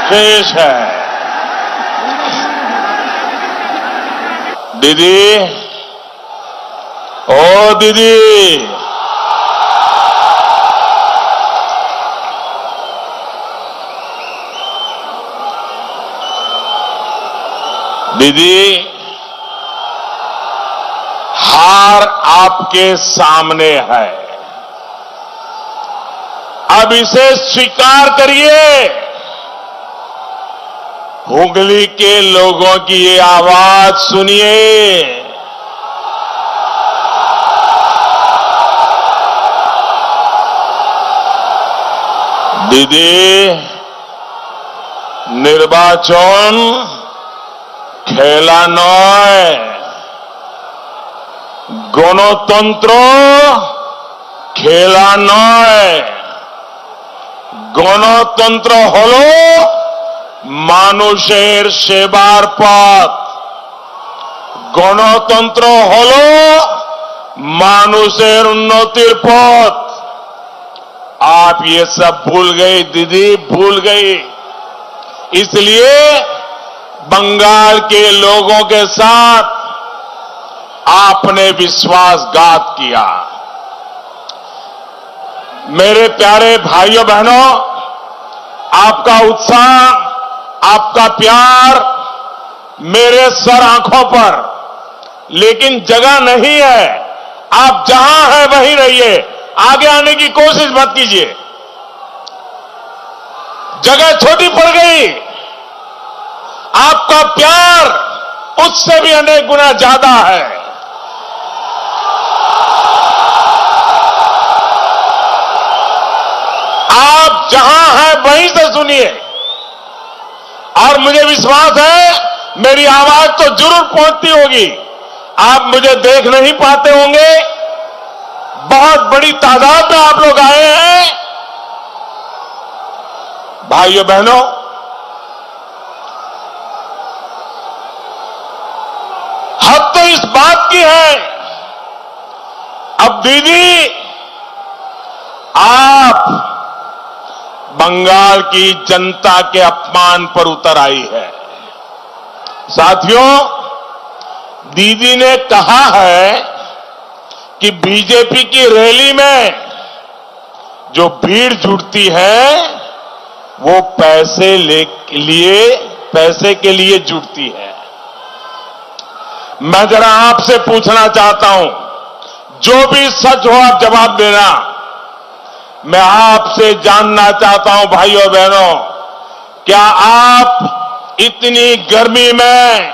शेष है। दीदी, ओ दीदी, दीदी, हार आपके सामने है। अब इसे स्वीकार करिए। हुगली के लोगों की ये आवाज सुनिए। दीदी, निर्वाचन खेला नय, গণতন্ত্র খেলা নয়। গণতন্ত্র হলো মানুষের সেবার পথ। গণতন্ত্র হলো মানুষের উন্নতির পথ। आप ये सब भूल गई दीदी, भूल गई। इसलिए बंगाल के लोगों के साथ आपने विश्वासघात किया। मेरे प्यारे भाइयों बहनों, आपका उत्साह, आपका प्यार मेरे सर आंखों पर, लेकिन जगह नहीं है। आप जहां हैं वहीं रहिए, आगे आने की कोशिश मत कीजिए। जगह छोटी पड़ गई। आपका प्यार उससे भी अनेक गुना ज्यादा है। आप जहां हैं वहीं से सुनिए, और मुझे विश्वास है मेरी आवाज तो जरूर पहुंचती होगी। आप मुझे देख नहीं पाते होंगे, बहुत बड़ी तादाद में आप लोग आए हैं। भाइयों बहनों, हद तो इस बात की है, अब दीदी आप बंगाल की जनता के अपमान पर उतर आई है। साथियों, दीदी ने कहा है कि बीजेपी की रैली में जो भीड़ जुटती है वो पैसे के लिए जुटती है। मैं जरा आपसे पूछना चाहता हूं, जो भी सच हो आप जवाब देना। मैं आपसे जानना चाहता हूं भाइयों बहनों, क्या आप इतनी गर्मी में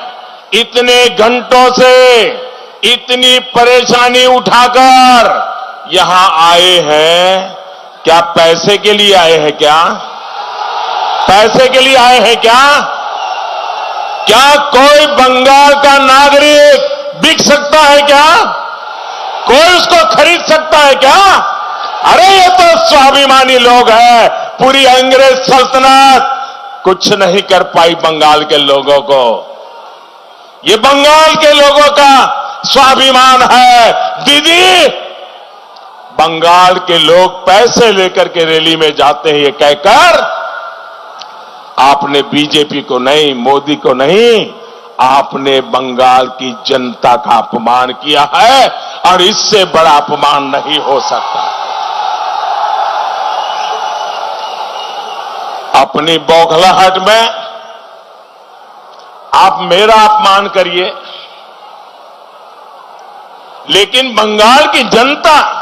इतने घंटों से इतनी परेशानी उठाकर यहां आए हैं, क्या पैसे के लिए आए हैं? क्या पैसे के लिए आए हैं? क्या कोई बंगाल का नागरिक बिक सकता है? क्या कोई उसको खरीद सकता है? क्या अरे ये तो स्वाभिमानी लोग हैं। पूरी अंग्रेज सल्तनत कुछ नहीं कर पाई बंगाल के लोगों को। ये बंगाल के लोगों का स्वाभिमान है। दीदी, बंगाल के लोग पैसे लेकर के रैली में जाते हैं, ये कहकर आपने बीजेपी को नहीं, मोदी को नहीं, आपने बंगाल की जनता का अपमान किया है, और इससे बड़ा अपमान नहीं हो सकता। अपनी बौखलाहट में आप मेरा अपमान करिए, लेकिन बंगाल की जनता,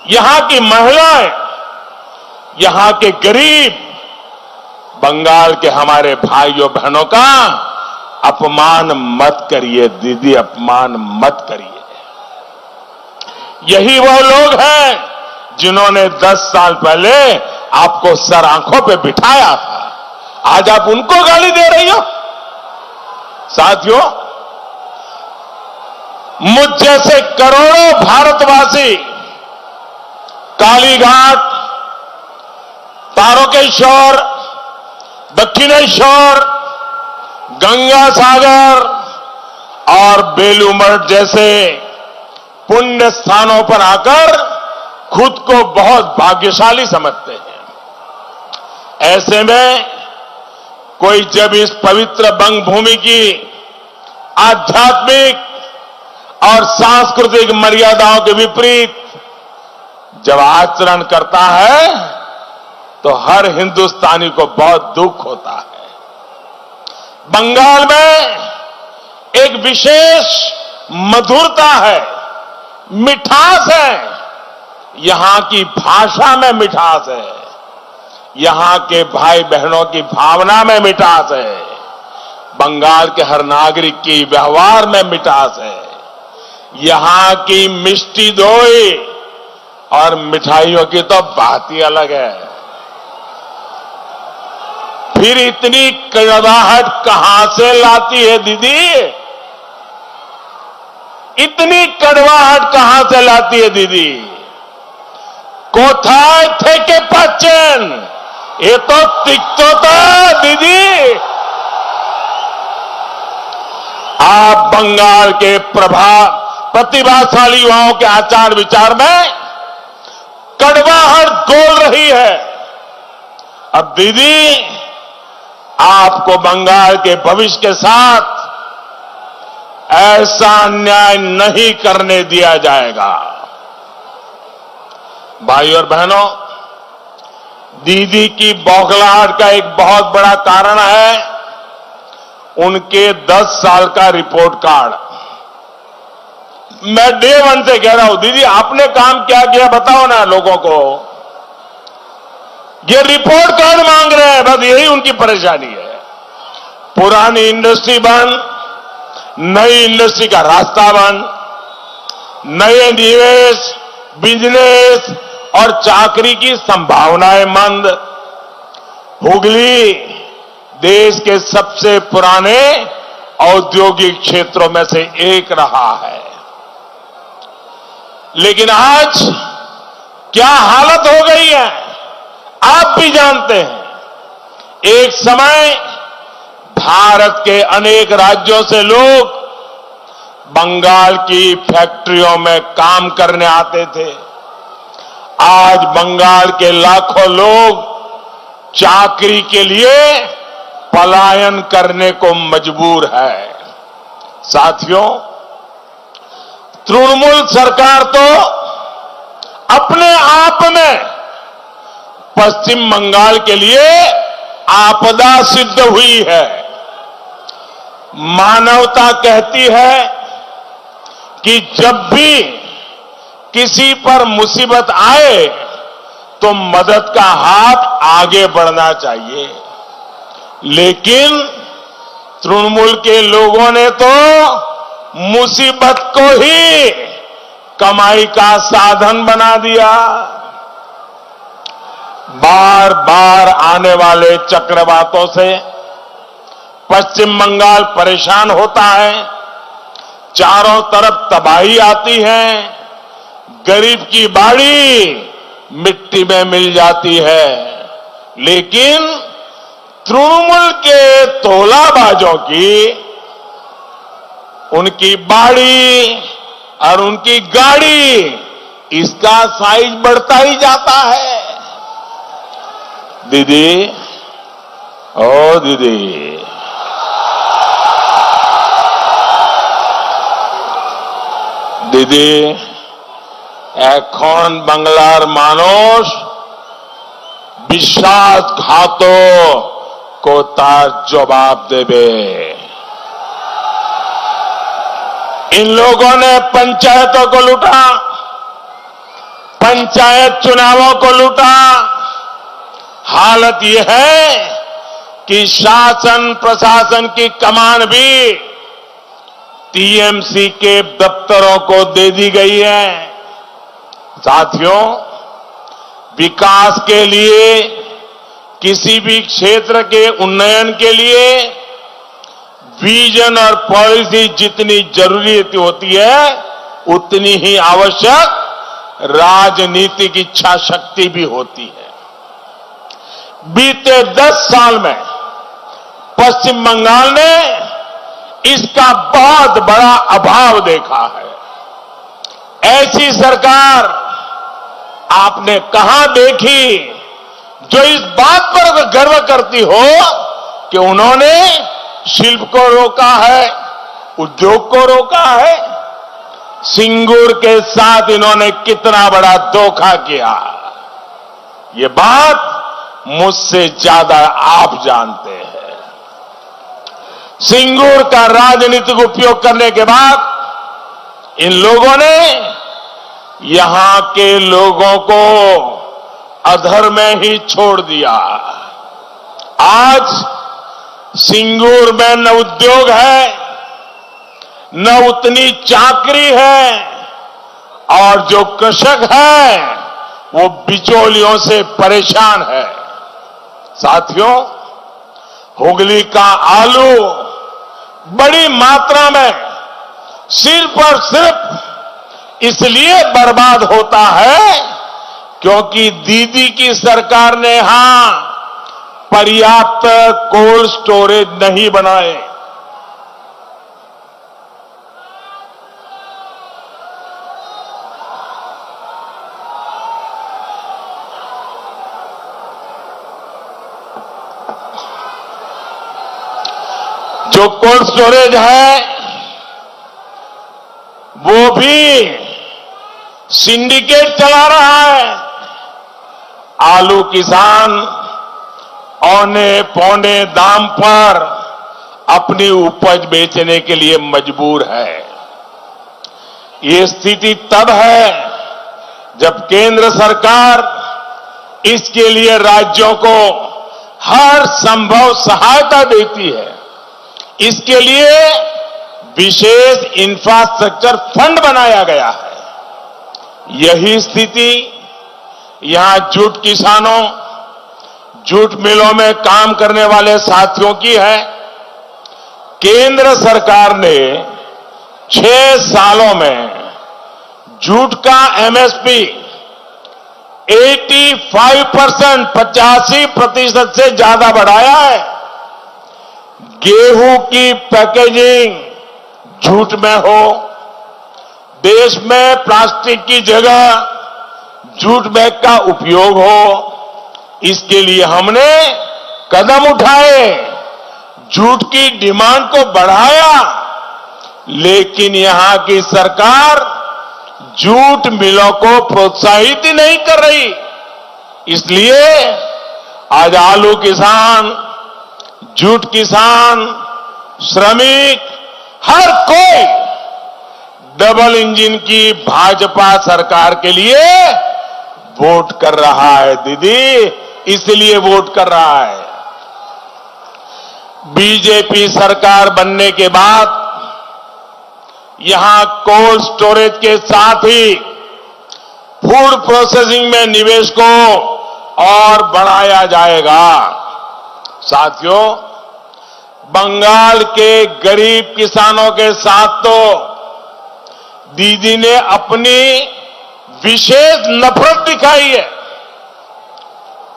यहां की महिलाएं, यहां के गरीब, बंगाल के हमारे भाइयों बहनों का अपमान मत करिए दीदी, अपमान मत करिए। यही वो लोग हैं जिन्होंने 10 साल पहले आपको सर आंखों पे बिठाया था। आज आप उनको गाली दे रही हो। साथियों, मुझ जैसे करोड़ों भारतवासी कालीघाट, तारकेश्वर, दक्षिणेश्वर, गंगा सागर और बेलूमठ जैसे पुण्य स्थानों पर आकर खुद को बहुत भाग्यशाली समझते हैं। ऐसे में कोई जब इस पवित्र बंग भूमि की आध्यात्मिक और सांस्कृतिक मर्यादाओं के विपरीत जब आचरण करता है तो हर हिंदुस्तानी को बहुत दुख होता है। बंगाल में एक विशेष मधुरता है, मिठास है, यहां की भाषा में मिठास है, यहां के भाई बहनों की भावना में मिठास है, बंगाल के हर नागरिक की व्यवहार में मिठास है, यहां की मिष्टी दोई और मिठाइयों की तो बात ही अलग है। फिर इतनी कड़वाहट कहां से लाती है दीदी? इतनी कड़वाहट कहां से लाती है दीदी? कोथाय थे के पाचन, ये तो तिक्तो था दीदी। आप बंगाल के प्रतिभाशाली युवाओं के आचार विचार में कड़वाहट घोल रही है। अब दीदी, आपको बंगाल के भविष्य के साथ ऐसा अन्याय नहीं करने दिया जाएगा। भाई और बहनों, दीदी की बौखलाहट का एक बहुत बड़ा कारण है उनके 10 साल का रिपोर्ट कार्ड। मैं डे 1 से कह रहा हूं, दीदी आपने काम क्या किया बताओ ना लोगों को। ये रिपोर्ट कार्ड मांग रहे हैं, बस यही उनकी परेशानी है। पुरानी इंडस्ट्री बंद, नई इंडस्ट्री का रास्ता बंद, नए निवेश, बिजनेस और चाकरी की संभावनाएं मंद। हुगली देश के सबसे पुराने औद्योगिक क्षेत्रों में से एक रहा है, लेकिन आज क्या हालत हो गई है आप भी जानते हैं। एक समय भारत के अनेक राज्यों से लोग बंगाल की फैक्ट्रियों में काम करने आते थे। आज बंगाल के लाखों लोग चाकरी के लिए पलायन करने को मजबूर है। साथियों, तृणमूल सरकार तो अपने आप में पश्चिम बंगाल के लिए आपदा सिद्ध हुई है। मानवता कहती है कि जब भी किसी पर मुसीबत आए तो मदद का हाथ आगे बढ़ना चाहिए, लेकिन तृणमूल के लोगों ने तो मुसीबत को ही कमाई का साधन बना दिया। बार बार आने वाले चक्रवातों से पश्चिम बंगाल परेशान होता है, चारों तरफ तबाही आती है, गरीब की बाड़ी मिट्टी में मिल जाती है, लेकिन तृणमूल के तोलाबाजों की उनकी बाड़ी और उनकी गाड़ी, इसका साइज बढ़ता ही जाता है। दीदी, ओ दीदी, দিদি এখন বাংলার মানুষ বিশ্বাসঘাতক তার जवाब देवे। इन लोगों ने पंचायतों को लूटा, पंचायत चुनावों को लूटा। हालत यह है कि शासन प्रशासन की कमान भी टीएमसी के दफ्तरों को दे दी गई है। साथियों, विकास के लिए, किसी भी क्षेत्र के उन्नयन के लिए विजन और पॉलिसी जितनी जरूरी होती है, उतनी ही आवश्यक राजनीतिक इच्छा शक्ति भी होती है। बीते 10 साल में पश्चिम बंगाल ने इसका बहुत बड़ा अभाव देखा है। ऐसी सरकार आपने कहां देखी जो इस बात पर गर्व करती हो कि उन्होंने शिल्प को रोका है, उद्योग को रोका है। सिंगूर के साथ इन्होंने कितना बड़ा धोखा किया, ये बात मुझसे ज्यादा आप जानते हैं। सिंगूर का राजनीतिक उपयोग करने के बाद इन लोगों ने यहां के लोगों को अधर में ही छोड़ दिया। आज सिंगूर में न उद्योग है, न उतनी चाकरी है, और जो कृषक है वो बिचौलियों से परेशान है। साथियों, हुगली का आलू बड़ी मात्रा में सिर्फ और सिर्फ इसलिए बर्बाद होता है क्योंकि दीदी की सरकार ने यहां पर्याप्त कोल्ड स्टोरेज नहीं बनाए। जो कोल्ड स्टोरेज है वो भी सिंडिकेट चला रहा है। आलू किसान औने पौने दाम पर अपनी उपज बेचने के लिए मजबूर है। ये स्थिति तब है जब केंद्र सरकार इसके लिए राज्यों को हर संभव सहायता देती है। इसके लिए विशेष इंफ्रास्ट्रक्चर फंड बनाया गया है। यही स्थिति यहां जूट किसानों, जूट मिलों में काम करने वाले साथियों की है। केंद्र सरकार ने 6 सालों में जूट का एमएसपी 85% से ज्यादा बढ़ाया है। गेहूं की पैकेजिंग जूट में हो, देश में प्लास्टिक की जगह जूट बैग का उपयोग हो, इसके लिए हमने कदम उठाए, जूट की डिमांड को बढ़ाया। लेकिन यहां की सरकार जूट मिलों को प्रोत्साहित ही नहीं कर रही। इसलिए आज आलू किसान, जूट किसान, श्रमिक, हर कोई डबल इंजन की भाजपा सरकार के लिए वोट कर रहा है। दीदी, इसलिए वोट कर रहा है। बीजेपी सरकार बनने के बाद यहां कोल्ड स्टोरेज के साथ ही फूड प्रोसेसिंग में निवेश को और बढ़ाया जाएगा। साथियों, बंगाल के गरीब किसानों के साथ तो दीदी ने अपनी विशेष नफरत दिखाई है।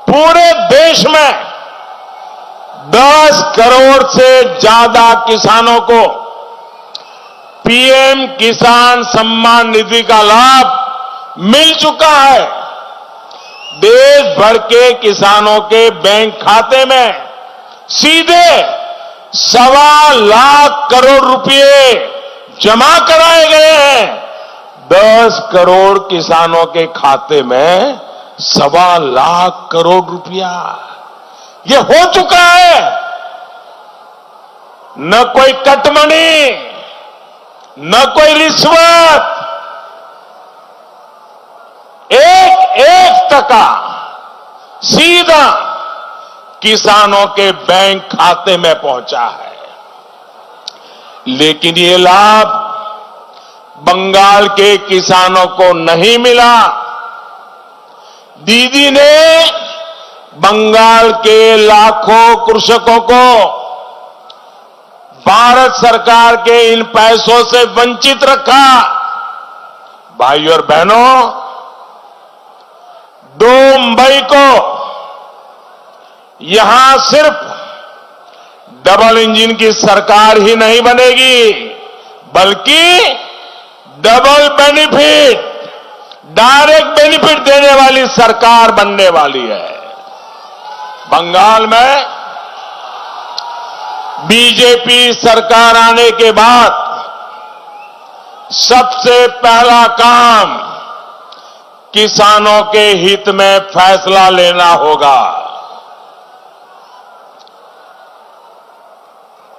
पूरे देश में 10 करोड़ से ज्यादा किसानों को पीएम किसान सम्मान निधि का लाभ मिल चुका है। देश भर के किसानों के बैंक खाते में सीधे 1.25 लाख करोड़ रुपए जमा कराए गए हैं। 10 करोड़ किसानों के खाते में 1.25 लाख करोड़ रुपया ये हो चुका है। न कोई कटमनी, न कोई रिश्वत, एक टका सीधा किसानों के बैंक खाते में पहुंचा है। लेकिन ये लाभ बंगाल के किसानों को नहीं मिला। दीदी ने बंगाल के लाखों कृषकों को भारत सरकार के इन पैसों से वंचित रखा। भाइयों और बहनों, 2 मई को यहां सिर्फ डबल इंजन की सरकार ही नहीं बनेगी, बल्कि डबल बेनिफिट, डायरेक्ट बेनिफिट देने वाली सरकार बनने वाली है। बंगाल में बीजेपी सरकार आने के बाद सबसे पहला काम किसानों के हित में फैसला लेना होगा।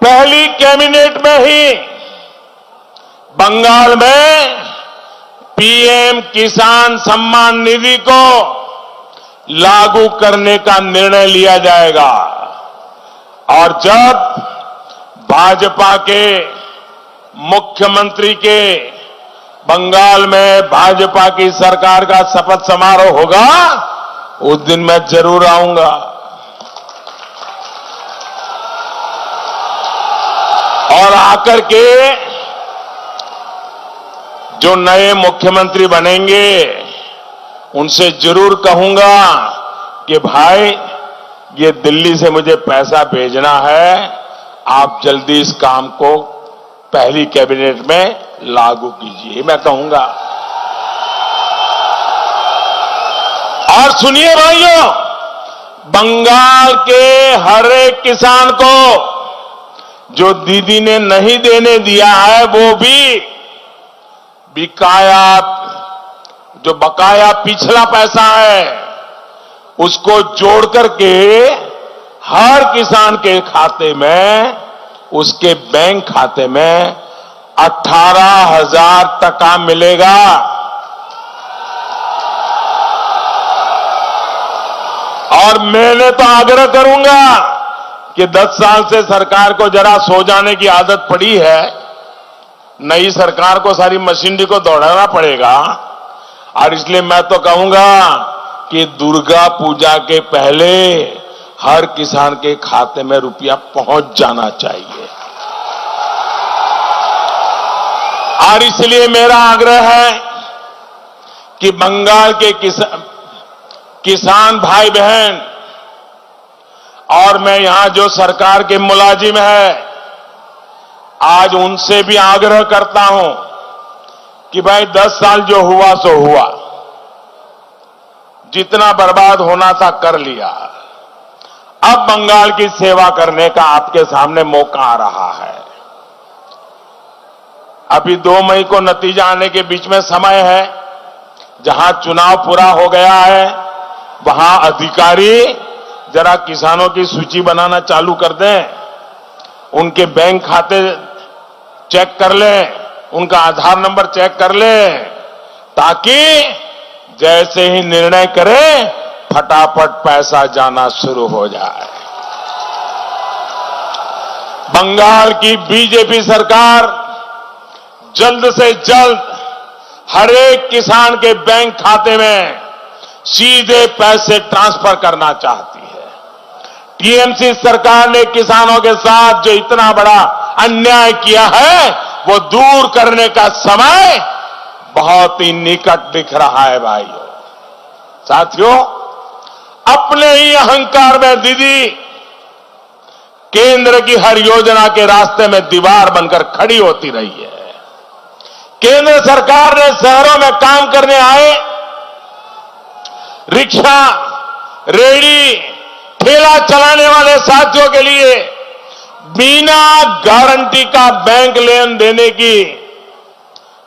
पहली कैबिनेट में ही बंगाल में पीएम किसान सम्मान निधि को लागू करने का निर्णय लिया जाएगा और जब भाजपा के मुख्यमंत्री के बंगाल में भाजपा की सरकार का शपथ समारोह होगा, उस दिन मैं जरूर आऊंगा और आकर के जो नए मुख्यमंत्री बनेंगे उनसे जरूर कहूंगा कि भाई ये दिल्ली से मुझे पैसा भेजना है, आप जल्दी इस काम को पहली कैबिनेट में लागू कीजिए, मैं कहूंगा। और सुनिए भाइयों, बंगाल के हर एक किसान को जो दीदी ने नहीं देने दिया है वो भी जो बकाया पिछला पैसा है उसको जोड़ करके हर किसान के खाते में, उसके बैंक खाते में 18,000 टका मिलेगा। और मैंने तो आग्रह करूंगा कि 10 साल से सरकार को जरा सो जाने की आदत पड़ी है, नई सरकार को सारी मशीनरी को दौड़ाना पड़ेगा और इसलिए मैं तो कहूंगा कि दुर्गा पूजा के पहले हर किसान के खाते में रुपया पहुंच जाना चाहिए। और इसलिए मेरा आग्रह है कि बंगाल के किसान भाई बहन और मैं यहां जो सरकार के मुलाजिम है, आज उनसे भी आग्रह करता हूं कि भाई 10 साल जो हुआ सो हुआ, जितना बर्बाद होना था कर लिया, अब बंगाल की सेवा करने का आपके सामने मौका आ रहा है। अभी 2 मई को नतीजा आने के बीच में समय है, जहां चुनाव पूरा हो गया है वहां अधिकारी जरा किसानों की सूची बनाना चालू कर दें, उनके बैंक खाते चेक कर लें, उनका आधार नंबर चेक कर लें, ताकि जैसे ही निर्णय करें फटाफट पैसा जाना शुरू हो जाए। बंगाल की बीजेपी सरकार जल्द से जल्द हर एक किसान के बैंक खाते में सीधे पैसे ट्रांसफर करना चाहती है। टीएमसी सरकार ने किसानों के साथ जो इतना बड़ा अन्याय किया है वो दूर करने का समय बहुत ही निकट दिख रहा है भाइयों। साथियों, अपने ही अहंकार में दीदी केंद्र की हर योजना के रास्ते में दीवार बनकर खड़ी होती रही है। केंद्र सरकार ने शहरों में काम करने आए रिक्शा, रेहड़ी, ठेला चलाने वाले साथियों के लिए बिना गारंटी का बैंक लोन देने की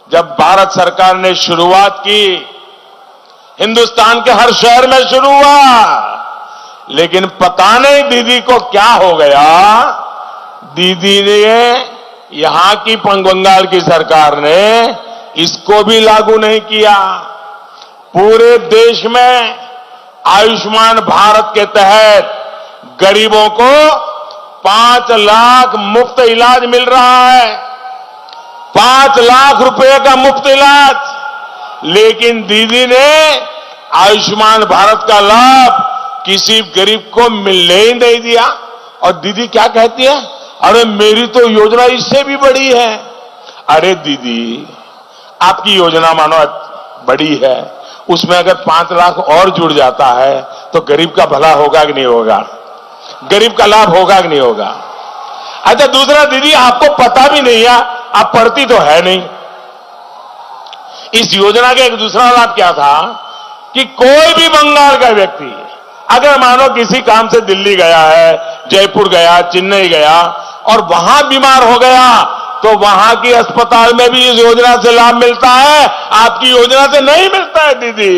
जब भारत सरकार ने शुरुआत की, हिंदुस्तान के हर शहर में शुरू हुआ, लेकिन पता नहीं दीदी को क्या हो गया, दीदी ने यहां की बंगाल की सरकार ने इसको भी लागू नहीं किया। पूरे देश में आयुष्मान भारत के तहत गरीबों को 5 लाख मुफ्त इलाज मिल रहा है, 5 लाख रुपए का मुफ्त इलाज। लेकिन दीदी ने आयुष्मान भारत का लाभ किसी गरीब को मिलने ही नहीं दिया। और दीदी क्या कहती है, अरे मेरी तो योजना इससे भी बड़ी है। अरे दीदी, आपकी योजना मानो बड़ी है, उसमें अगर 5 लाख और जुड़ जाता है तो गरीब का भला होगा कि नहीं होगा, गरीब का लाभ होगा कि नहीं होगा। अच्छा, दूसरा दीदी आपको पता भी नहीं है, आप पढ़ती तो है नहीं। इस योजना का एक दूसरा लाभ क्या था कि कोई भी बंगाल का व्यक्ति अगर मानो किसी काम से दिल्ली गया है, जयपुर गया, चेन्नई गया और वहां बीमार हो गया तो वहां की अस्पताल में भी इस योजना से लाभ मिलता है, आपकी योजना से नहीं मिलता है दीदी।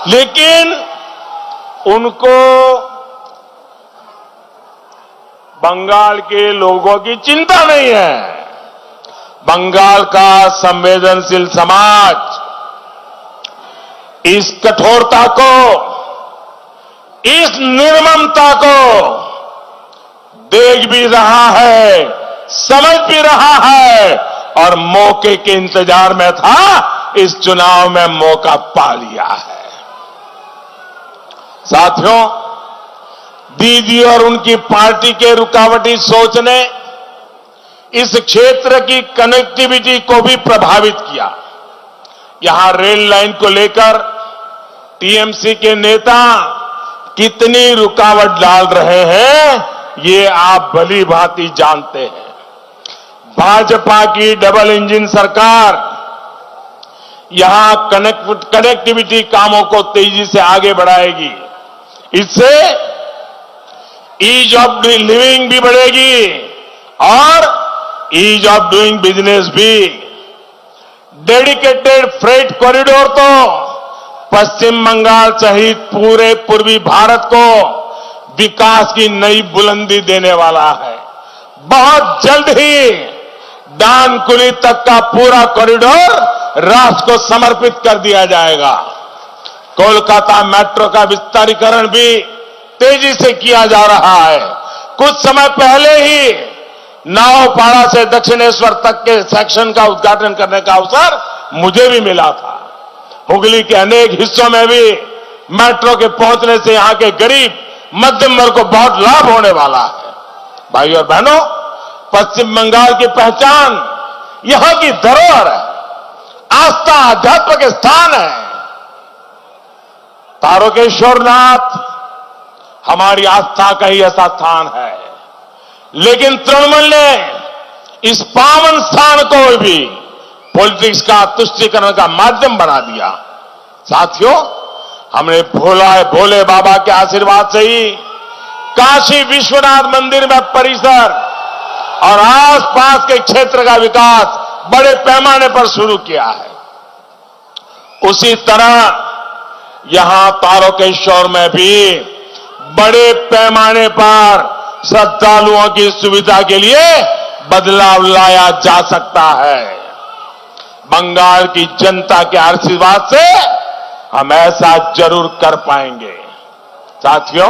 लेकिन उनको बंगाल के लोगों की चिंता नहीं है। बंगाल का संवेदनशील समाज इस कठोरता को, इस निर्ममता को देख भी रहा है, समझ भी रहा है और मौके के इंतजार में था, इस चुनाव में मौका पा लिया है। साथियों, दीदी और उनकी पार्टी के रुकावटी सोच ने इस क्षेत्र की कनेक्टिविटी को भी प्रभावित किया। यहां रेल लाइन को लेकर टीएमसी के नेता कितनी रुकावट डाल रहे हैं, ये आप भली भांति जानते हैं। भाजपा की डबल इंजन सरकार यहां कनेक्टिविटी कामों को तेजी से आगे बढ़ाएगी। इससे ईज ऑफ लिविंग भी बढ़ेगी और ईज ऑफ डूइंग बिजनेस भी। डेडिकेटेड फ्रेट कॉरिडोर तो पश्चिम बंगाल सहित पूरे पूर्वी भारत को विकास की नई बुलंदी देने वाला है। बहुत जल्द ही डानकुनी तक का पूरा कॉरिडोर राष्ट्र को समर्पित कर दिया जाएगा। कोलकाता मेट्रो का विस्तारीकरण भी तेजी से किया जा रहा है। कुछ समय पहले ही नावपाड़ा से दक्षिणेश्वर तक के सेक्शन का उद्घाटन करने का अवसर मुझे भी मिला था। हुगली के अनेक हिस्सों में भी मेट्रो के पहुंचने से यहां के गरीब मध्यम वर्ग को बहुत लाभ होने वाला है। भाई और बहनों, पश्चिम बंगाल की पहचान यहां की धरोहर है, आस्था अध्यात्म के स्थान है। तारकेश्वरनाथ हमारी आस्था का ही ऐसा स्थान है, लेकिन तृणमूल ने इस पावन स्थान को भी पॉलिटिक्स का तुष्टीकरण का माध्यम बना दिया। साथियों, हमने भोले बाबा के आशीर्वाद से ही काशी विश्वनाथ मंदिर में परिसर और आसपास के क्षेत्र का विकास बड़े पैमाने पर शुरू किया है। उसी तरह यहां तारकेश्वर में भी बड़े पैमाने पर श्रद्धालुओं की सुविधा के लिए बदलाव लाया जा सकता है। बंगाल की जनता के आशीर्वाद से हम ऐसा जरूर कर पाएंगे। साथियों,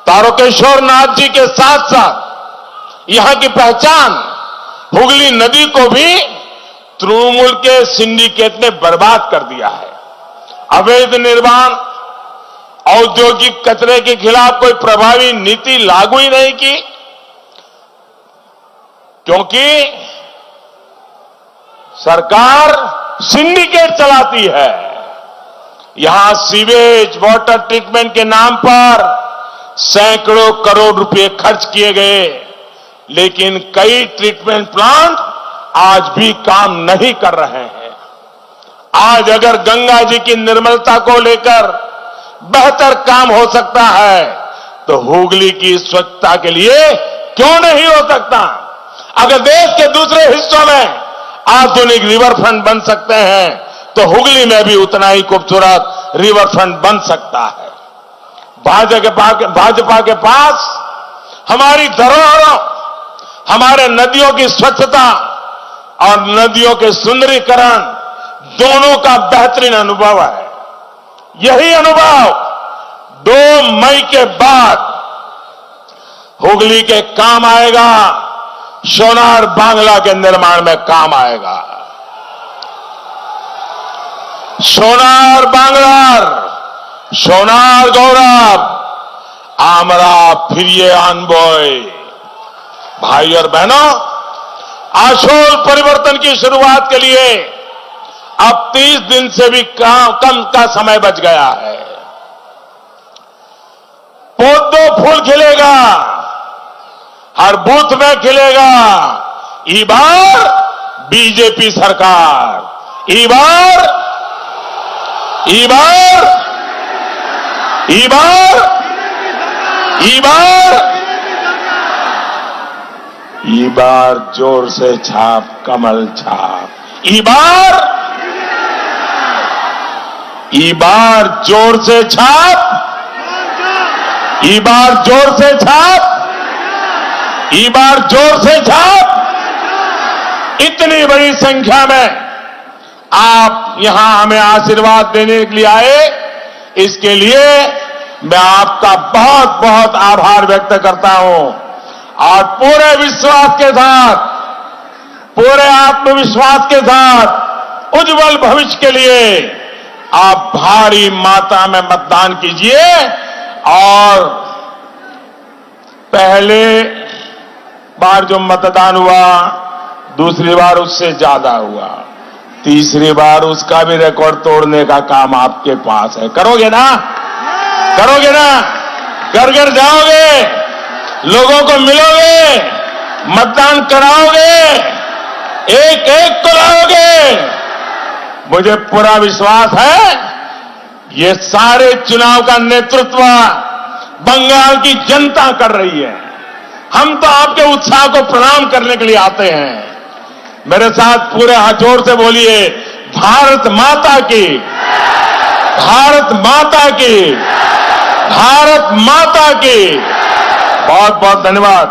तारकेश्वर नाथ जी के साथ साथ यहां की पहचान हुगली नदी को भी तृणमूल के सिंडिकेट ने बर्बाद कर दिया है। अवैध निर्माण, औद्योगिक कचरे के खिलाफ कोई प्रभावी नीति लागू ही नहीं की, क्योंकि सरकार सिंडिकेट चलाती है। यहां सीवेज वाटर ट्रीटमेंट के नाम पर सैकड़ों करोड़ रुपए खर्च किए गए, लेकिन कई ट्रीटमेंट प्लांट आज भी काम नहीं कर रहे हैं। आज अगर गंगा जी की निर्मलता को लेकर बेहतर काम हो सकता है, तो हुगली की स्वच्छता के लिए क्यों नहीं हो सकता? अगर देश के दूसरे हिस्सों में आधुनिक रिवर फ्रंट बन सकते हैं, तो हुगली में भी उतना ही खूबसूरत रिवर फ्रंट बन सकता है। भाजपा के पास हमारी धरोहरों, हमारे नदियों की स्वच्छता और नदियों के सुंदरीकरण दोनों का बेहतरीन अनुभव है। यही अनुभव 2 मई के बाद हुगली के काम आएगा, सोनार बांग्ला के निर्माण में काम आएगा। सोनार बांग्लार, सोनार गौरव, आमरा फिरिए आनबोय। भाई और बहनों, आशोल परिवर्तन की शुरुआत के लिए अब 30 दिन से भी कम का समय बच गया है। पौधों फूल खिलेगा, हर बूथ में खिलेगा। ई बार बीजेपी सरकार, ई बार ई बार जोर से छाप कमल छाप। ई बार जोर से छाप। ई बार जोर से छाप। ई बार जोर से छाप। इतनी बड़ी संख्या में आप यहां हमें आशीर्वाद देने के लिए आए, इसके लिए मैं आपका बहुत बहुत आभार व्यक्त करता हूं और पूरे विश्वास के साथ, पूरे आत्मविश्वास के साथ उज्जवल भविष्य के लिए आप भारी मात्रा में मतदान कीजिए। और पहले बार जो मतदान हुआ, दूसरी बार उससे ज्यादा हुआ, तीसरी बार उसका भी रिकॉर्ड तोड़ने का काम आपके पास है। करोगे ना? करोगे ना? घर घर जाओगे, लोगों को मिलोगे, मतदान कराओगे, एक एक को लाओगे। मुझे पूरा विश्वास है ये सारे चुनाव का नेतृत्व बंगाल की जनता कर रही है। हम तो आपके उत्साह को प्रणाम करने के लिए आते हैं। मेरे साथ पूरे हाथ जोर से बोलिए, भारत माता की, भारत माता की, भारत माता की। बहुत बहुत धन्यवाद।